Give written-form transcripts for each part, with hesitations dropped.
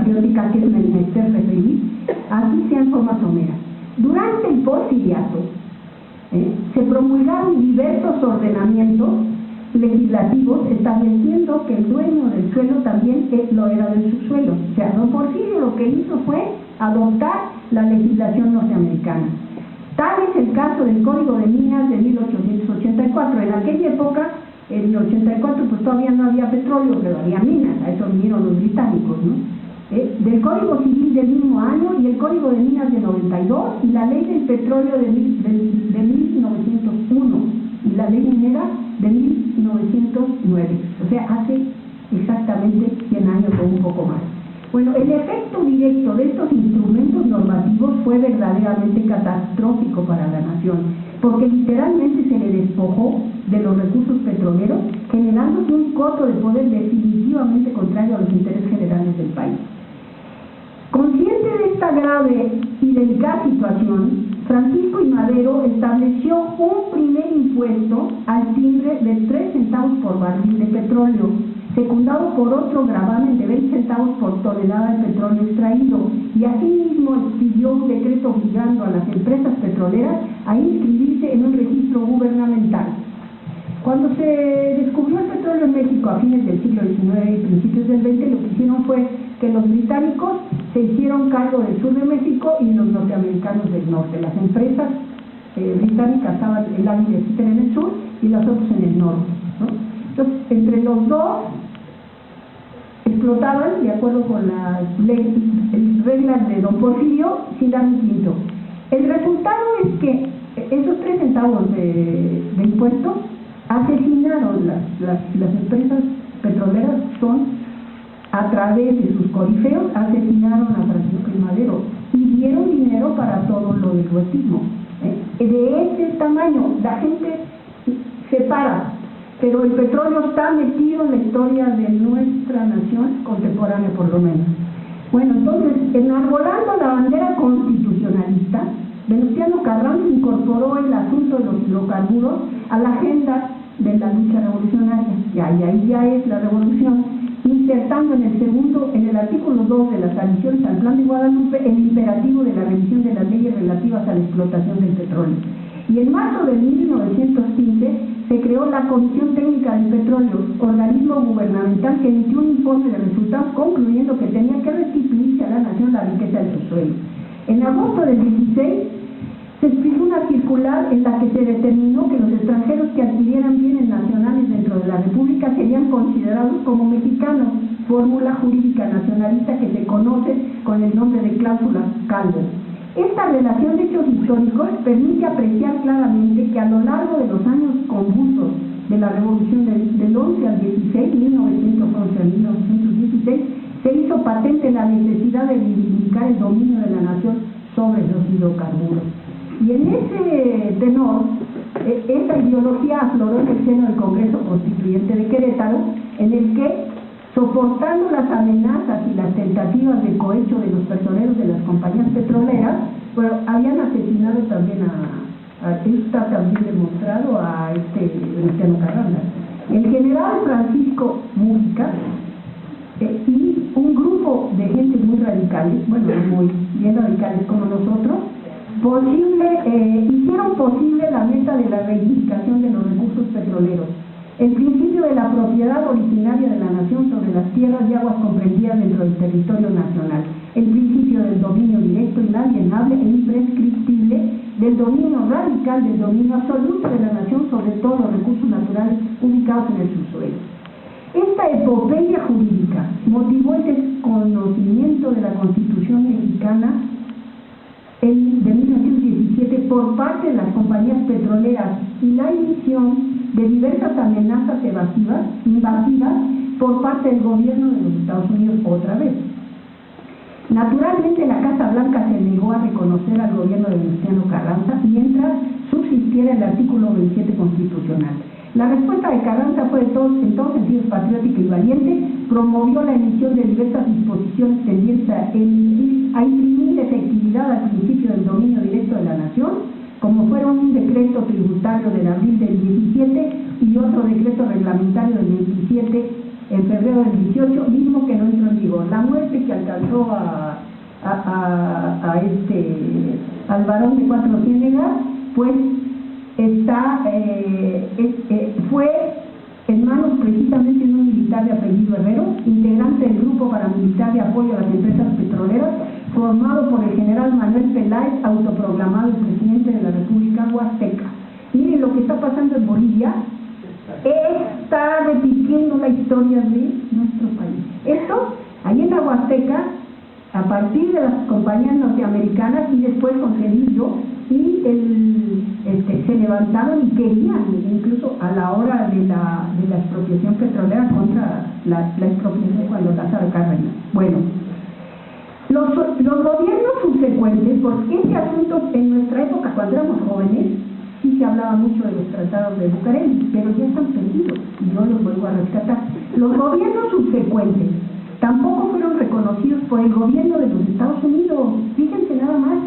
patriótica que es menester referir, así sean formas someras. Durante el porfiriato se promulgaron diversos ordenamientos legislativos estableciendo que el dueño del suelo también lo era del subsuelo. O sea, don Porfirio lo que hizo fue adoptar la legislación norteamericana. Tal es el caso del Código de Minas de 1884. En aquella época, en el 84, pues todavía no había petróleo, pero había minas, a eso vinieron los británicos, ¿no? Del Código Civil del mismo año y el Código de Minas de 92 y la Ley del Petróleo de 1901 y la Ley Minera de 1909, o sea, hace exactamente 100 años o un poco más. Bueno, el efecto directo de estos instrumentos normativos fue verdaderamente catastrófico para la nación, porque literalmente se le despojó de los recursos petroleros, generándose un coto de poder definitivamente contrario a los intereses generales del país. Consciente de esta grave y delicada situación, Francisco I. Madero estableció un primer impuesto al timbre de 3 centavos por barril de petróleo, secundado por otro gravamen de 20 centavos por tonelada de petróleo extraído, y asimismo expidió un decreto obligando a las empresas petroleras a inscribirse en un registro gubernamental. Cuando se descubrió el petróleo en México a fines del siglo XIX y principios del XX, lo que hicieron fue que los británicos se hicieron cargo del sur de México y los norteamericanos del norte. Las empresas británicas estaban el AIG en el sur y las otras en el norte, ¿no? Entonces, entre los dos explotaban de acuerdo con las reglas de don Porfirio sin dar un quinto. El resultado es que esos 3 centavos de impuestos asesinaron las empresas petroleras, a través de sus corifeos, asesinaron a Francisco I. Madero y dieron dinero para todo lo del huertismo. De ese tamaño, la gente se para, pero el petróleo está metido en la historia de nuestra nación contemporánea, por lo menos. Bueno, entonces, enarbolando la bandera constitucionalista, Venustiano Carranza incorporó el asunto de los hidrocarburos a la agenda de la lucha revolucionaria, y ahí ya es la revolución, insertando en el artículo 2 de las adiciones al Plan de Guadalupe el imperativo de la revisión de las leyes relativas a la explotación del petróleo. Y en marzo de 1915 se creó la Comisión Técnica del Petróleo, organismo gubernamental que emitió un informe de resultados concluyendo que tenía que restituirse a la nación la riqueza del subsuelo. En agosto del 16 se expidió una circular en la que se determinó que los extranjeros que adquirieran bienes nacionales dentro de la República serían considerados como mexicanos, fórmula jurídica nacionalista que se conoce con el nombre de cláusula Calvo. Esta relación de hechos históricos permite apreciar claramente que a lo largo de los años convulsos de la revolución del 11 al 16, 1911 al 1916, se hizo patente la necesidad de reivindicar el dominio de la nación sobre los hidrocarburos. Y en ese tenor, esta ideología afloró en el seno del Congreso Constituyente de Querétaro, en el que, soportando las amenazas y las tentativas de cohecho de los personeros de las compañías petroleras, bueno, habían asesinado también esto está también demostrado a Venustiano Carranza. El general Francisco Múgica y un grupo de gente muy radicales, bueno, muy bien radicales como nosotros, hicieron posible la meta de la reivindicación de los recursos petroleros, el principio de la propiedad originaria de la nación sobre las tierras y aguas comprendidas dentro del territorio nacional, el principio del dominio directo, inalienable e imprescriptible, del dominio radical, del dominio absoluto de la nación sobre todos los recursos naturales ubicados en el subsuelo. Esta epopeya jurídica motivó el desconocimiento de la Constitución mexicana de 1917 por parte de las compañías petroleras y la emisión de diversas amenazas invasivas por parte del gobierno de los Estados Unidos otra vez. Naturalmente la Casa Blanca se negó a reconocer al gobierno de Venustiano Carranza mientras subsistiera el artículo 27 constitucional. La respuesta de Carranza fue en todos sentidos patriótica y valiente, promovió la emisión de diversas disposiciones tendientes a imprimir efectividad al principio del dominio directo de la nación, como fueron un decreto tributario del abril del 17 y otro decreto reglamentario del 27 en febrero del 18, mismo que no entró en vigor. La muerte que alcanzó al varón de Cuatro Ciénegas, pues fue en manos precisamente de un militar de apellido Herrero, integrante del grupo paramilitar de apoyo a las empresas petroleras, formado por el general Manuel Peláez, autoproclamado el presidente de la República Huasteca. Miren lo que está pasando en Bolivia, está repitiendo la historia de nuestro país. Esto, ahí en la Huasteca, a partir de las compañías norteamericanas y después con Cedillo, y se levantaron y querían, incluso a la hora de la expropiación petrolera, contra la expropiación cuando Lázaro Cárdenas. Bueno, los gobiernos subsecuentes, porque ese asunto en nuestra época, cuando éramos jóvenes, sí se hablaba mucho de los tratados de Bucareli, pero ya están perdidos, y yo los vuelvo a rescatar. Los gobiernos subsecuentes tampoco fueron reconocidos por el gobierno de los Estados Unidos, fíjense nada más,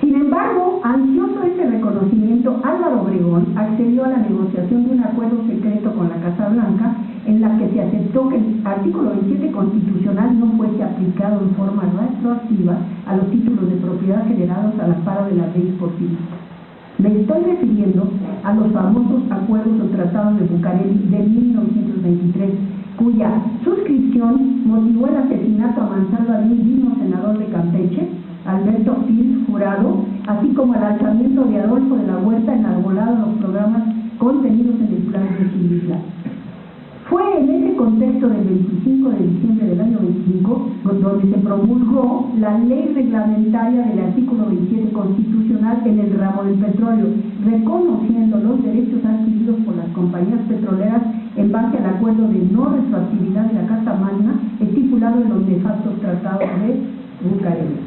Sin embargo, ansioso de ese reconocimiento, Álvaro Obregón accedió a la negociación de un acuerdo secreto con la Casa Blanca, en la que se aceptó que el artículo 27 constitucional no fuese aplicado en forma retroactiva a los títulos de propiedad generados al amparo de las leyes porfiristas. Me estoy refiriendo a los famosos acuerdos o tratados de Bucareli de 1923, cuya suscripción motivó el asesinato a mansalva de un mismo senador de Campeche, Alberto Ortiz Jurado, así como el alzamiento de Adolfo de la Huerta enarbolado en los programas contenidos en el Plan de Gil. Fue en ese contexto del 25 de diciembre del año 25 donde se promulgó la ley reglamentaria del artículo 27 constitucional en el ramo del petróleo, reconociendo los derechos adquiridos por las compañías petroleras en base al acuerdo de no retroactividad de la Carta Magna estipulado en los nefastos tratados de Bucareli.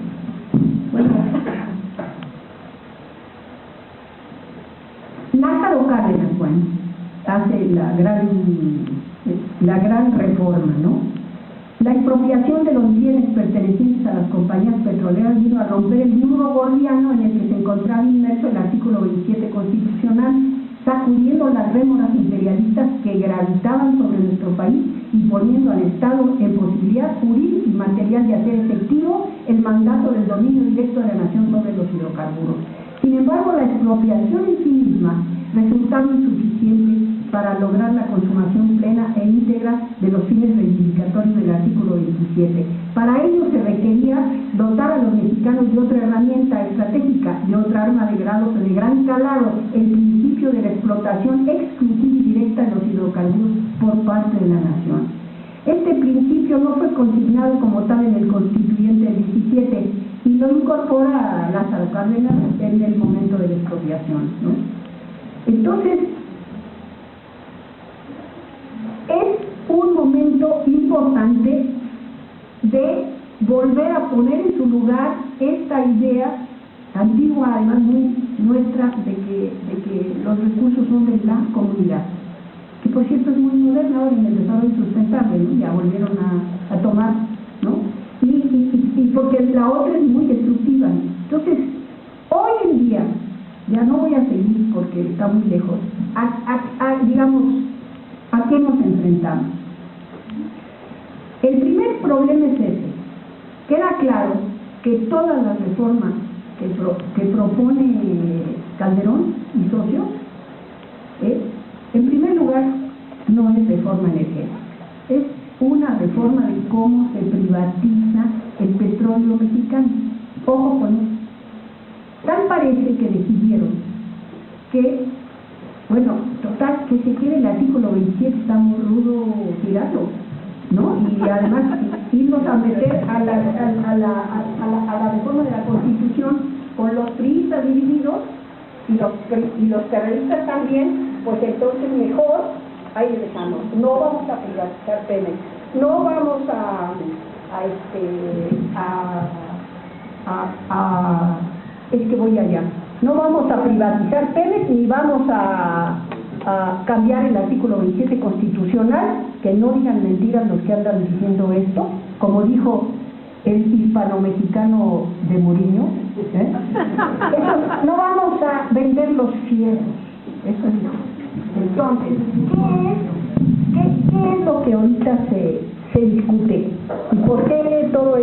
Bueno, Lázaro Cárdenas, hace la gran reforma, ¿no? La expropiación de los bienes pertenecientes a las compañías petroleras vino a romper el nudo gordiano en el que se encontraba inmerso el artículo 27 constitucional, sacudiendo las rémoras imperialistas que gravitaban sobre nuestro país y poniendo al Estado en posibilidad jurídica y material de hacer efectivo el mandato del dominio directo de la nación sobre los hidrocarburos. Sin embargo, la expropiación en sí misma resultaba insuficiente para lograr la consumación plena e íntegra de los fines reivindicatorios del artículo 27. Para ello se requería dotar a los mexicanos de otra herramienta estratégica, de otra arma de gran calado, el principio de la explotación exclusiva y directa de los hidrocarburos por parte de la nación. Este principio no fue consignado como tal en el constituyente del 17 y lo incorpora Lázaro Cárdenas en el momento de la expropiación, ¿no? Entonces, es un momento importante de volver a poner en su lugar esta idea antigua, además muy nuestra, de que los recursos son de la comunidad, que por cierto es muy moderna ahora en el desarrollo sustentable, ¿no? Ya volvieron a tomar, ¿no? Y porque la otra es muy destructiva. Entonces, hoy en día, ya no voy a seguir porque está muy lejos, digamos, ¿a qué nos enfrentamos? El primer problema es ese. Queda claro que todas las reformas que propone Calderón y socios, en primer lugar, no es reforma energética, es una reforma de cómo se privatiza el petróleo mexicano. Ojo con eso. Tal parece que decidieron que, bueno, total, que se quede el artículo 27, está muy rudo tirarlo, ¿no? Y además irnos a meter a la reforma de la Constitución con los priistas divididos y los terroristas también, pues entonces mejor, ahí le dejamos, no vamos a privatizar Pemex, no vamos no vamos a privatizar Pemex ni vamos a cambiar el artículo 27 constitucional, que no digan mentiras los que andan diciendo esto, como dijo el hispano-mexicano de Mourinho, no vamos a vender los fierros, eso dijo. Entonces, ¿qué es ¿Qué es lo que ahorita se discute? ¿Y por qué todo esto?